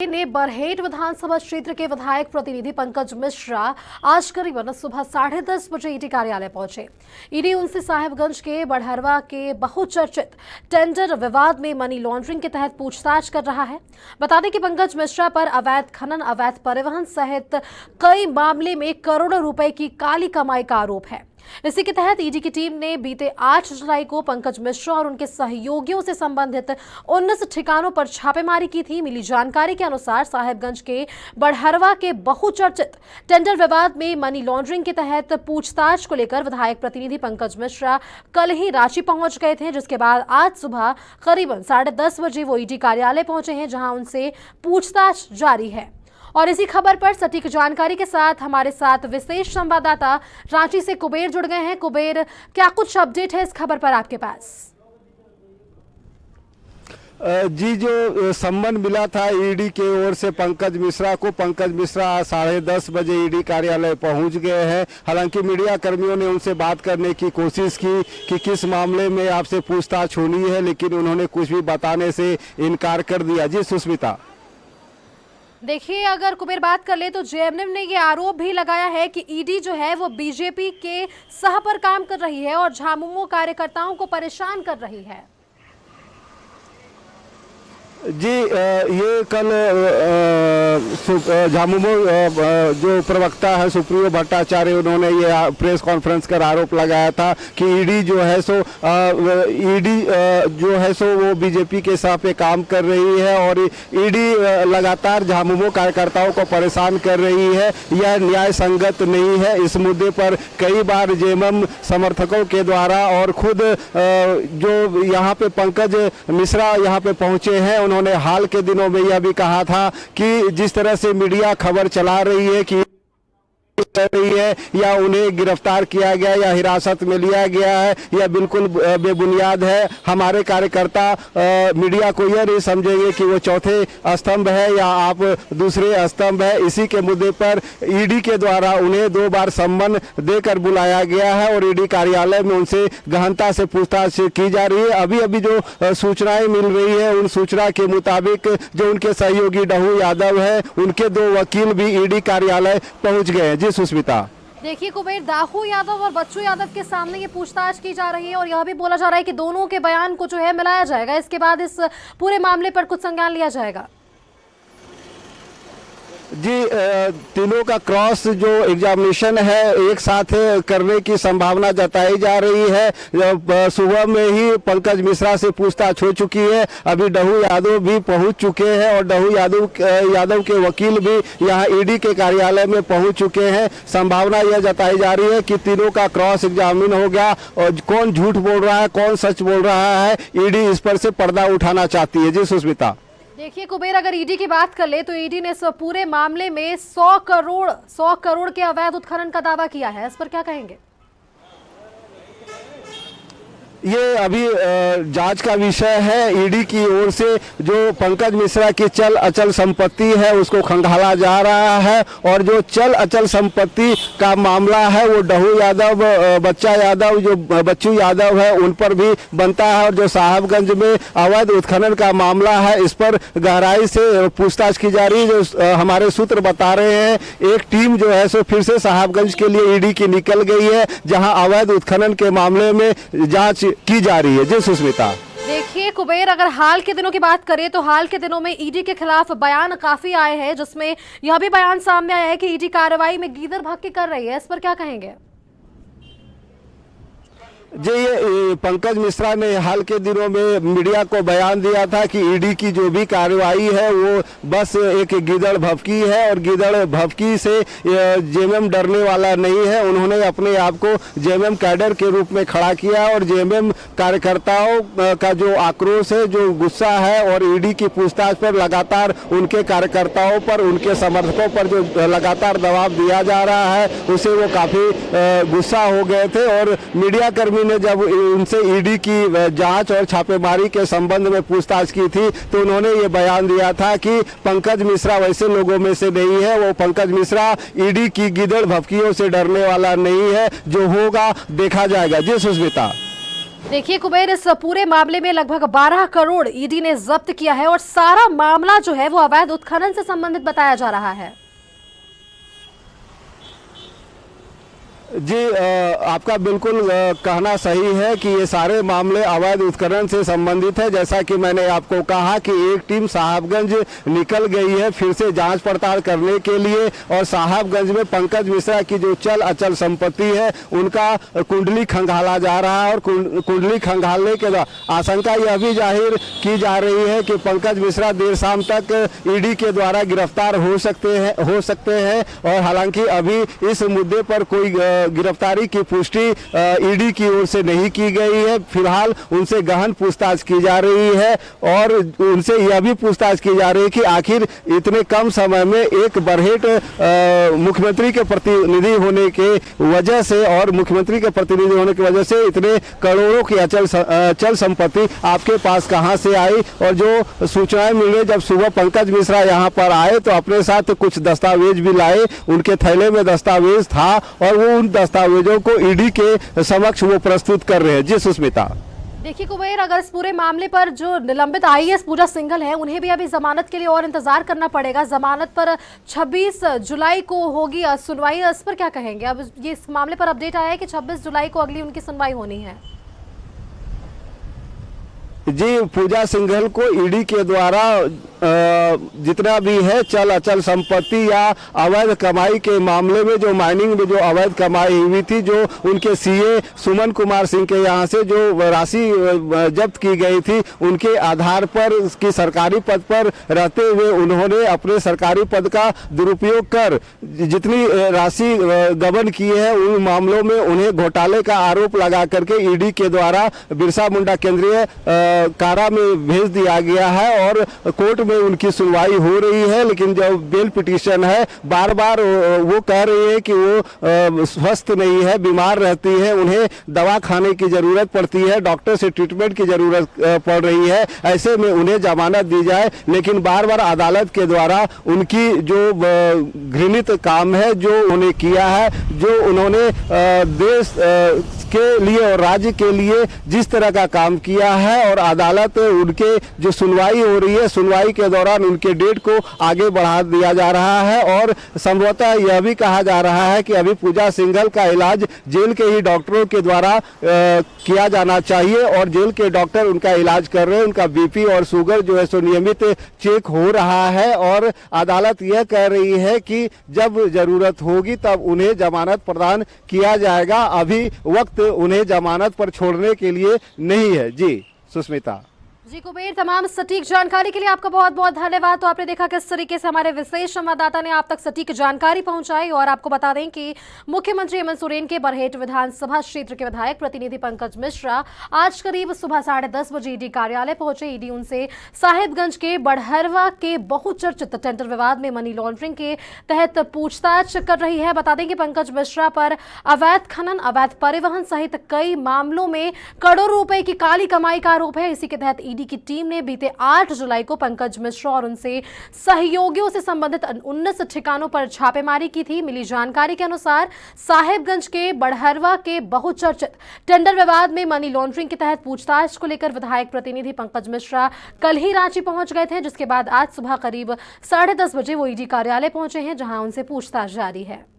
ने बरहेट विधानसभा क्षेत्र के विधायक प्रतिनिधि पंकज मिश्रा आज करीबन सुबह 10:30 बजे ईडी कार्यालय पहुंचे। ईडी उनसे साहेबगंज के बढ़हरवा के बहुचर्चित टेंडर विवाद में मनी लॉन्ड्रिंग के तहत पूछताछ कर रहा है। बता दें कि पंकज मिश्रा पर अवैध खनन, अवैध परिवहन सहित कई मामले में करोड़ों रुपए की काली कमाई का आरोप है। इसी के तहत ईडी की टीम ने बीते 8 जुलाई को पंकज मिश्रा और उनके सहयोगियों से संबंधित 19 ठिकानों पर छापेमारी की थी। मिली जानकारी के अनुसार साहेबगंज के बढ़हरवा के बहुचर्चित टेंडर विवाद में मनी लॉन्ड्रिंग के तहत पूछताछ को लेकर विधायक प्रतिनिधि पंकज मिश्रा कल ही रांची पहुंच गए थे, जिसके बाद आज सुबह करीबन 10:30 बजे वो ईडी कार्यालय पहुंचे हैं, जहां उनसे पूछताछ जारी है। और इसी खबर पर सटीक जानकारी के साथ हमारे साथ विशेष संवाददाता रांची से कुबेर जुड़ गए हैं। कुबेर, क्या कुछ अपडेट है इस खबर पर आपके पास? जी, जो सम्मन मिला था ईडी के ओर से पंकज मिश्रा को, पंकज मिश्रा 10:30 बजे ईडी कार्यालय पहुंच गए हैं। हालांकि मीडिया कर्मियों ने उनसे बात करने की कोशिश की कि किस मामले में आपसे पूछताछ होनी है, लेकिन उन्होंने कुछ भी बताने से इनकार कर दिया। जी सुष्मिता। देखिए, अगर कुबेर बात कर ले तो जेएमएम ने ये आरोप भी लगाया है कि ईडी जो है वो बीजेपी के सह पर काम कर रही है और झामुमो कार्यकर्ताओं को परेशान कर रही है। जी, ये कल झामुमो जो प्रवक्ता है सुप्रियो भट्टाचार्य, उन्होंने ये प्रेस कॉन्फ्रेंस कर आरोप लगाया था कि ईडी जो है सो वो बीजेपी के साथ पे काम कर रही है और ईडी लगातार झामुमो कार्यकर्ताओं को परेशान कर रही है। यह न्याय संगत नहीं है। इस मुद्दे पर कई बार जेएमएम समर्थकों के द्वारा और खुद जो यहाँ पे पंकज मिश्रा यहाँ पे पहुंचे हैं, उन्होंने हाल के दिनों में यह भी कहा था कि जिस तरह से मीडिया खबर चला रही है कि रही है या उन्हें गिरफ्तार किया गया या हिरासत में लिया गया है, यह बिल्कुल बेबुनियाद है। हमारे कार्यकर्ता मीडिया को यह नहीं समझेंगे कि वो चौथे स्तंभ है या आप दूसरे स्तंभ है। इसी के मुद्दे पर ईडी के द्वारा उन्हें 2 बार सम्मन देकर बुलाया गया है और ईडी कार्यालय में उनसे गहनता से पूछताछ की जा रही है। अभी अभी जो सूचनाएं मिल रही है, उन सूचना के मुताबिक जो उनके सहयोगी डहू यादव है, उनके 2 वकील भी ईडी कार्यालय पहुंच गए हैं। सुष्मिता। देखिए कुबेर, दाहू यादव और बच्चू यादव के सामने ये पूछताछ की जा रही है और यह भी बोला जा रहा है कि दोनों के बयान को जो है मिलाया जाएगा, इसके बाद इस पूरे मामले पर कुछ संज्ञान लिया जाएगा। जी, तीनों का क्रॉस जो एग्जामिनेशन है एक साथ करने की संभावना जताई जा रही है। सुबह में ही पंकज मिश्रा से पूछताछ हो चुकी है। अभी डहू यादव भी पहुंच चुके हैं और डहू यादव के वकील भी यहां ईडी के कार्यालय में पहुंच चुके हैं। संभावना यह जताई जा रही है कि तीनों का क्रॉस एग्जामिन हो गया और कौन झूठ बोल रहा है, कौन सच बोल रहा है, ईडी इस पर से पर्दा उठाना चाहती है। जी सुष्मिता। देखिए कुबेर, अगर ईडी की बात कर ले तो ईडी ने इस पूरे मामले में 100 करोड़ के अवैध उत्खनन का दावा किया है। इस पर क्या कहेंगे? ये अभी जांच का विषय है। ईडी की ओर से जो पंकज मिश्रा की चल अचल संपत्ति है उसको खंगाला जा रहा है और जो चल अचल संपत्ति का मामला है वो डहू यादव, बच्चू यादव है, उन पर भी बनता है। और जो साहबगंज में अवैध उत्खनन का मामला है, इस पर गहराई से पूछताछ की जा रही है। जो हमारे सूत्र बता रहे हैं, एक टीम जो है सो फिर से साहबगंज के लिए ईडी की निकल गई है, जहां अवैध उत्खनन के मामले में जांच की जा रही है। जी सुष्मिता। देखिए कुबेर, अगर हाल के दिनों की बात करें तो हाल के दिनों में ईडी के खिलाफ बयान काफी आए हैं, जिसमें यह भी बयान सामने आया है कि ईडी कार्रवाई में गीदड़ भक्की कर रही है। इस पर क्या कहेंगे? जी, ये पंकज मिश्रा ने हाल के दिनों में मीडिया को बयान दिया था कि ईडी की जो भी कार्रवाई है वो बस एक गीदड़ भभकी है और गीदड़ भभकी से जेएमएम डरने वाला नहीं है। उन्होंने अपने आप को जेएमएम कैडर के रूप में खड़ा किया और जेएमएम कार्यकर्ताओं का जो आक्रोश है, जो गुस्सा है और ईडी की पूछताछ पर लगातार उनके कार्यकर्ताओं पर, उनके समर्थकों पर जो लगातार दबाव दिया जा रहा है, उसे वो काफ़ी गुस्सा हो गए थे। और मीडिया कर्मी ने जब उनसे ईडी की जांच और छापेमारी के संबंध में पूछताछ की थी तो उन्होंने ये बयान दिया था कि पंकज मिश्रा वैसे लोगों में से नहीं है। वो पंकज मिश्रा ईडी की गीदड़ भभकियों से डरने वाला नहीं है। जो होगा देखा जाएगा। जी सुष्मिता। देखिए कुबेर, इस पूरे मामले में लगभग 12 करोड़ ईडी ने जब्त किया है और सारा मामला जो है वो अवैध उत्खनन से संबंधित बताया जा रहा है। जी, आपका बिल्कुल कहना सही है कि ये सारे मामले अवैध उत्खनन से संबंधित है। जैसा कि मैंने आपको कहा कि एक टीम साहबगंज निकल गई है फिर से जांच पड़ताल करने के लिए, और साहबगंज में पंकज मिश्रा की जो चल अचल संपत्ति है उनका कुंडली खंगाला जा रहा है, और कुंडली खंगालने के बाद आशंका यह भी जाहिर की जा रही है कि पंकज मिश्रा देर शाम तक ईडी के द्वारा गिरफ्तार हो सकते हैं। और हालांकि अभी इस मुद्दे पर कोई गिरफ्तारी की पुष्टि ईडी की ओर से नहीं की गई है। फिलहाल उनसे गहन पूछताछ की जा रही है, और उनसे यह भी पूछताछ की जा रही है कि आखिर इतने कम समय में एक बरहेट मुख्यमंत्री के प्रतिनिधि होने के वजह से, और मुख्यमंत्री के प्रतिनिधि होने की वजह से इतने करोड़ों की अचल संपत्ति आपके पास कहां से आई। और जो सूचनाएं मिल रही, जब सुबह पंकज मिश्रा यहां पर आए तो अपने साथ कुछ दस्तावेज भी लाए, उनके थैले में दस्तावेज था और वो उन दस्तावेजों को ईडी के समक्ष वो प्रस्तुत कर रहे हैं। जी सुष्मिता। देखिए कुबेर, अगर इस पूरे मामले पर जो निलंबित आईएएस पूजा सिंघल है उन्हें भी अभी जमानत के लिए और इंतजार करना पड़ेगा। जमानत पर 26 जुलाई को होगी सुनवाई। इस पर क्या कहेंगे? अब ये इस मामले पर अपडेट आया है कि 26 जुलाई को अगली उनकी सुनवाई होनी है। जी, पूजा सिंघल को ईडी के द्वारा जितना भी है चल अचल संपत्ति या अवैध कमाई के मामले में, जो माइनिंग में जो अवैध कमाई हुई थी, जो उनके सीए सुमन कुमार सिंह के यहाँ से जो राशि जब्त की गई थी, उनके आधार पर उसकी सरकारी पद पर रहते हुए उन्होंने अपने सरकारी पद का दुरुपयोग कर जितनी राशि गबन की है उन मामलों में उन्हें घोटाले का आरोप लगा करके ईडी के द्वारा बिरसा मुंडा केंद्रीय कारा में भेज दिया गया है, और कोर्ट में उनकी सुनवाई हो रही है। लेकिन जो बेल पिटीशन है, बार बार वो कह रही है कि वो स्वस्थ नहीं है, बीमार रहती है, उन्हें दवा खाने की जरूरत पड़ती है, डॉक्टर से ट्रीटमेंट की जरूरत पड़ रही है। ऐसे में उन्हें जमानत दी जाए, लेकिन बार बार अदालत के द्वारा उनकी जो घृणित काम है जो उन्हें किया है, जो उन्होंने देश के लिए और राज्य के लिए जिस तरह का काम किया है, और अदालत उनके जो सुनवाई हो रही है, सुनवाई के दौरान उनके डेट को आगे बढ़ा दिया जा रहा है। और संभवतः यह भी कहा जा रहा है कि अभी पूजा सिंघल का इलाज जेल के ही डॉक्टरों के द्वारा किया जाना चाहिए, और जेल के डॉक्टर उनका इलाज कर रहे हैं। उनका बीपी और शुगर जो है सो नियमित चेक हो रहा है, और अदालत यह कह रही है कि जब जरूरत होगी तब उन्हें जमानत प्रदान किया जाएगा। अभी वक्त उन्हें जमानत पर छोड़ने के लिए नहीं है। जी सुष्मिता। जी कुबेर, तमाम सटीक जानकारी के लिए आपका बहुत बहुत धन्यवाद। तो आपने देखा किस तरीके से हमारे विशेष संवाददाता ने आप तक सटीक जानकारी पहुंचाई। और आपको बता दें कि मुख्यमंत्री हेमंत सोरेन के बरहेट विधानसभा क्षेत्र के विधायक प्रतिनिधि पंकज मिश्रा आज करीब सुबह 10:30 बजे ईडी कार्यालय पहुंचे। ईडी उनसे साहेबगंज के बढ़हरवा के बहुचर्चित टेंडर विवाद में मनी लॉन्ड्रिंग के तहत पूछताछ कर रही है। बता दें कि पंकज मिश्रा पर अवैध खनन, अवैध परिवहन सहित कई मामलों में करोड़ों रुपए की काली कमाई का आरोप है। इसी के तहत ईडी की टीम ने बीते 8 जुलाई को पंकज मिश्रा और उनसे सहयोगियों से संबंधित 19 ठिकानों पर छापेमारी की थी। मिली जानकारी के अनुसार साहेबगंज के बढ़हरवा के बहुचर्चित टेंडर विवाद में मनी लॉन्ड्रिंग के तहत पूछताछ को लेकर विधायक प्रतिनिधि पंकज मिश्रा कल ही रांची पहुंच गए थे, जिसके बाद आज सुबह करीब 10:30 बजे वो ईडी कार्यालय पहुंचे हैं, जहां उनसे पूछताछ जारी है।